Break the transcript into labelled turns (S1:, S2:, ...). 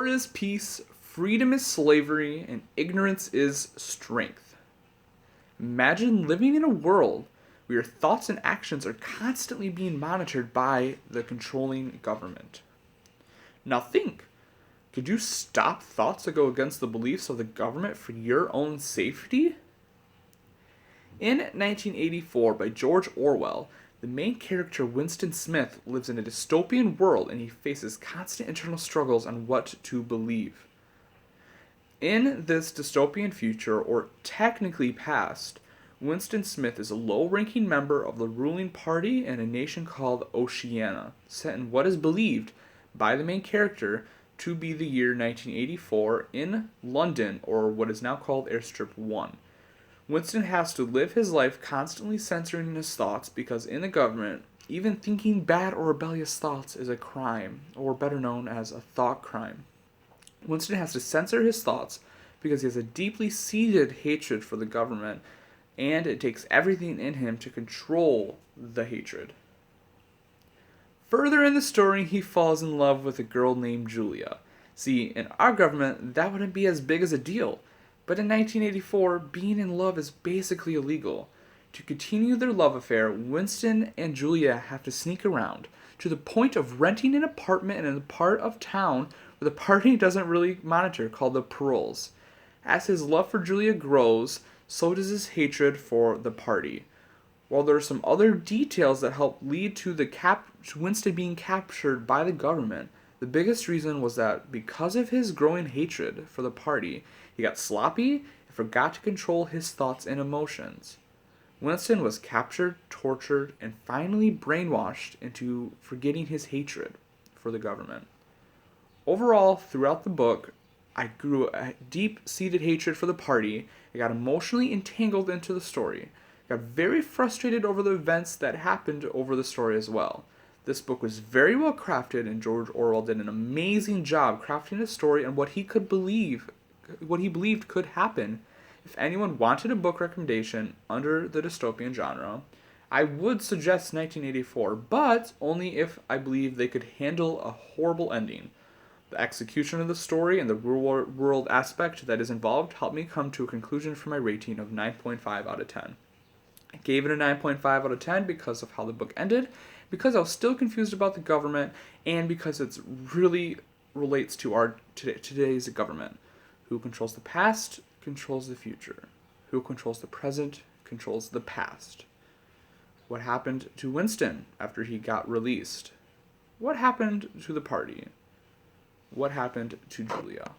S1: War is peace, freedom is slavery, and ignorance is strength. Imagine living in a world where your thoughts and actions are constantly being monitored by the controlling government. Now think, could you stop thoughts that go against the beliefs of the government for your own safety? In 1984, by George Orwell, the main character Winston Smith lives in a dystopian world and he faces constant internal struggles on what to believe. In this dystopian future, or technically past, Winston Smith is a low-ranking member of the ruling party in a nation called Oceania, set in what is believed by the main character to be the year 1984 in London, or what is now called Airstrip 1. Winston has to live his life constantly censoring his thoughts because in the government, even thinking bad or rebellious thoughts is a crime, or better known as a thought crime. Winston has to censor his thoughts because he has a deeply seated hatred for the government, and it takes everything in him to control the hatred. Further in the story, he falls in love with a girl named Julia. See, in our government, that wouldn't be as big as a deal. But in 1984, being in love is basically illegal. To continue their love affair, Winston and Julia have to sneak around, to the point of renting an apartment in a part of town where the party doesn't really monitor, called the Paroles. As his love for Julia grows, so does his hatred for the party. While there are some other details that help lead to Winston being captured by the government, the biggest reason was that because of his growing hatred for the party, he got sloppy and forgot to control his thoughts and emotions. Winston was captured, tortured, and finally brainwashed into forgetting his hatred for the government. Overall, throughout the book, I grew a deep-seated hatred for the party. I got emotionally entangled into the story. I got very frustrated over the events that happened over the story as well. This book was very well crafted, and George Orwell did an amazing job crafting a story on what he believed could happen. If anyone wanted a book recommendation under the dystopian genre, I would suggest 1984, but only if I believe they could handle a horrible ending. The execution of the story and the real world aspect that is involved helped me come to a conclusion for my rating of 9.5 out of 10. I gave it a 9.5 out of 10 because of how the book ended, because I was still confused about the government, and because it really relates to today's government. Who controls the past controls the future. Who controls the present controls the past. What happened to Winston after he got released? What happened to the party? What happened to Julia?